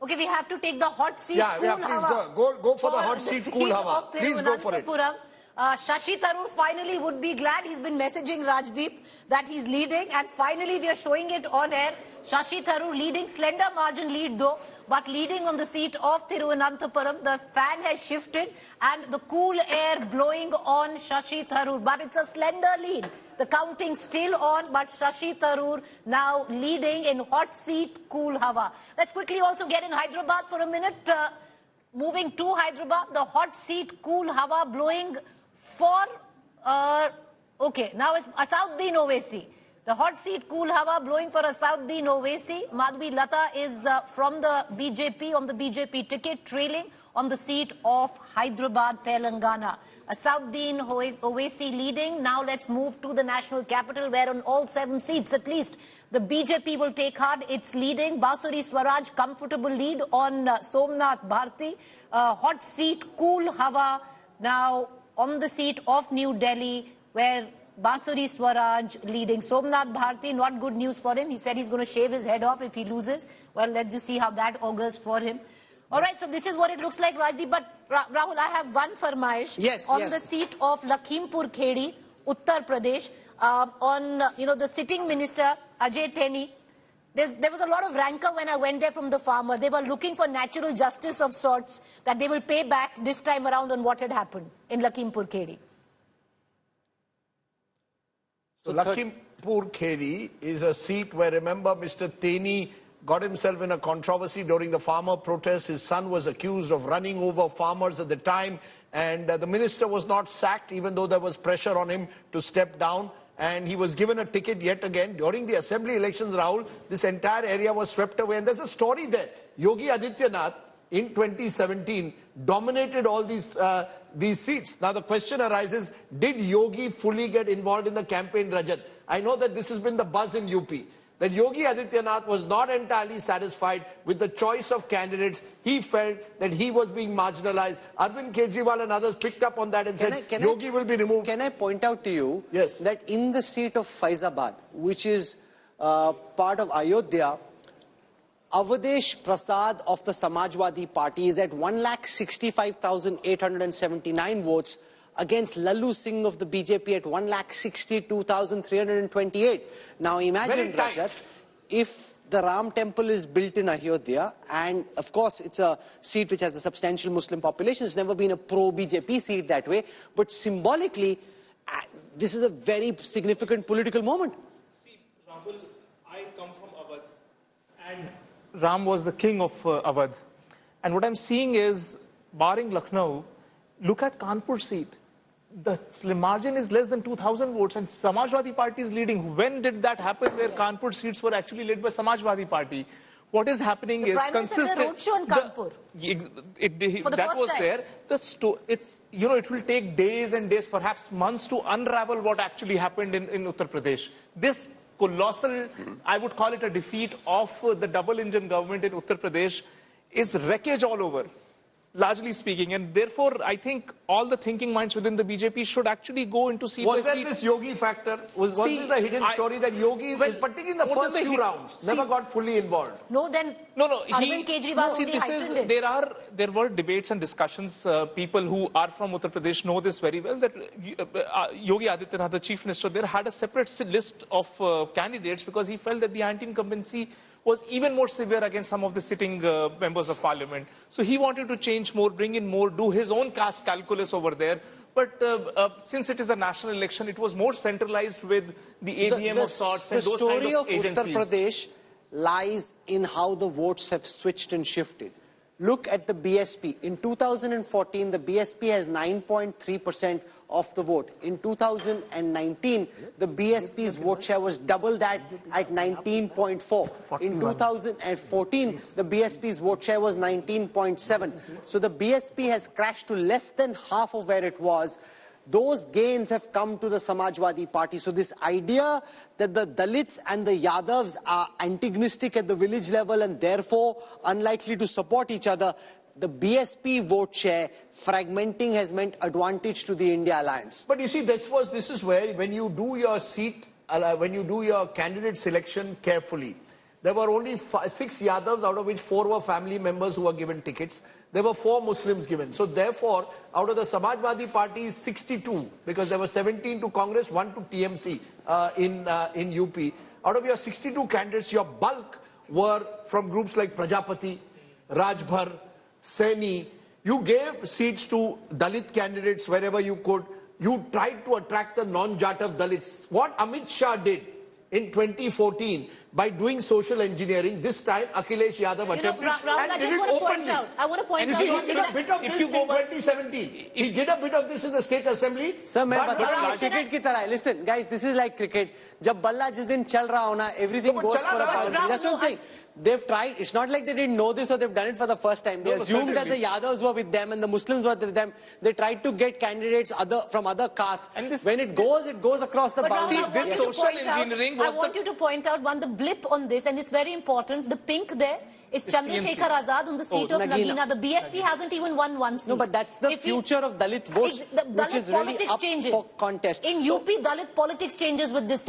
Okay, we have to take the hot seat. Yeah, please go for the hot seat, cool hawa. Please go for it. Shashi Tharoor finally would be glad. He's been messaging Rajdeep that he's leading, and finally we are showing it on air. Shashi Tharoor leading, slender margin lead though, but leading on the seat of Thiruvananthapuram. The fan has shifted and the cool air blowing on Shashi Tharoor, but it's a slender lead. The counting still on, but Shashi Tharoor now leading in hot seat, cool hawa. Let's quickly also get in Hyderabad for a minute. Moving to Hyderabad, the hot seat, cool hawa blowing for, okay, now it's Asauddin Owaisi. The hot seat, cool hawa blowing for Asauddin Owaisi. Madhvi Lata is from the BJP, on the BJP ticket, trailing on the seat of Hyderabad, Telangana. Asauddin Owaisi leading. Now let's move to the national capital, where on all 7 seats at least, the BJP will take heart. It's leading. Basuri Swaraj, comfortable lead on Somnath Bharti. Hot seat, cool hawa now on the seat of New Delhi, where Basuri Swaraj leading. Somnath Bharti, not good news for him. He said he's going to shave his head off if he loses. Well, let's just see how that augurs for him. All right, so this is what it looks like, Rajdeep. But Rahul, I have one farmaish on the seat of Lakhimpur Kheri, Uttar Pradesh. On the sitting minister Ajay Teni. There was a lot of rancor when I went there from the farmer. They were looking for natural justice of sorts that they will pay back this time around on what had happened in Lakhimpur Kheri. So Lakhimpur Kheri is a seat where, remember, Mr. Teni got himself in a controversy during the farmer protests. His son was accused of running over farmers at the time, and the minister was not sacked, even though there was pressure on him to step down. And he was given a ticket yet again. During the assembly elections, Rahul, this entire area was swept away. And there's a story there. Yogi Adityanath, in 2017, dominated all these seats. Now the question arises, did Yogi fully get involved in the campaign, Rajat? I know that this has been the buzz in UP, that Yogi Adityanath was not entirely satisfied with the choice of candidates. He felt that he was being marginalized. Arvind Kejriwal and others picked up on that and said, Yogi will be removed. Can I point out to you that in the seat of Faizabad, which is part of Ayodhya, Avadesh Prasad of the Samajwadi Party is at 1,65,879 votes, against Lalu Singh of the BJP at 1,62,328. Now imagine, Rajat, if the Ram temple is built in Ayodhya, and of course it's a seat which has a substantial Muslim population. It's never been a pro-BJP seat that way, but symbolically, this is a very significant political moment. See, Rahul, I come from Awadh, and Ram was the king of Awadh. And what I'm seeing is, barring Lucknow, look at Kanpur seat. The margin is less than 2,000 votes, and Samajwadi Party is leading. When did that happen, where Kanpur seats were actually led by Samajwadi Party? What is happening is consistent. The roadshow in Kanpur. That was there. It will take days and days, perhaps months, to unravel what actually happened in Uttar Pradesh. This colossal, I would call it a defeat of the double-engine government in Uttar Pradesh, is wreckage all over, largely speaking, and therefore I think all the thinking minds within the BJP should actually go into seat by seat. Was there this Yogi factor? Was this a hidden story that Yogi, particularly in the first few rounds, never got fully involved? No, then Arvind Kejriwal only there were debates and discussions. People who are from Uttar Pradesh know this very well, that Yogi Adityanath, the chief minister there, had a separate list of candidates because he felt that the anti-incumbency was even more severe against some of the sitting members of parliament. So he wanted to change more, bring in more, do his own caste calculus over there. But since it is a national election, it was more centralized with the AGM of sorts and those kind of agencies. The story of Uttar Pradesh lies in how the votes have switched and shifted. Look at the BSP. In 2014, the BSP has 9.3% of the vote. In 2019, the BSP's vote share was double that at 19.4. In 2014, the BSP's vote share was 19.7. So the BSP has crashed to less than half of where it was. Those gains have come to the Samajwadi Party. So this idea that the Dalits and the Yadavs are antagonistic at the village level and therefore unlikely to support each other, the BSP vote share fragmenting has meant advantage to the India alliance. But you see, this is where, when you do your seat, when you do your candidate selection carefully, there were only 6 Yadavs, out of which 4 were family members who were given tickets. There were 4 Muslims given. So therefore, out of the Samajwadi Party is 62, because there were 17 to Congress, 1 to TMC in UP. Out of your 62 candidates, your bulk were from groups like Prajapati, Rajbhar, Saini. You gave seats to Dalit candidates wherever you could. You tried to attract the non-Jatav Dalits. What Amit Shah did in 2014 by doing social engineering, this time Akhilesh Yadav attempted and did it openly. I want to point out. He did a bit of this in 2017. He did a bit of this in the state assembly. Sir, मैं बता रहा हूँ cricket की तरह. Listen, guys, this is like cricket. जब बल्ला जिस दिन चल रहा हो ना, everything goes for a boundary. That's what I'm saying. They've tried. It's not like they didn't know this or they've done it for the first time. They assumed that the Yadavs were with them and the Muslims were with them. They tried to get candidates from other castes. And when it goes across the boundary. This social engineering was I want you to point out the blip on this, and it's very important. The pink there is Chandrasekhar Azad on the seat of Nagina. The BSP hasn't even won one seat. No, but that's the future of Dalit votes, which is really up for contest. In UP, Dalit politics changes with this seat.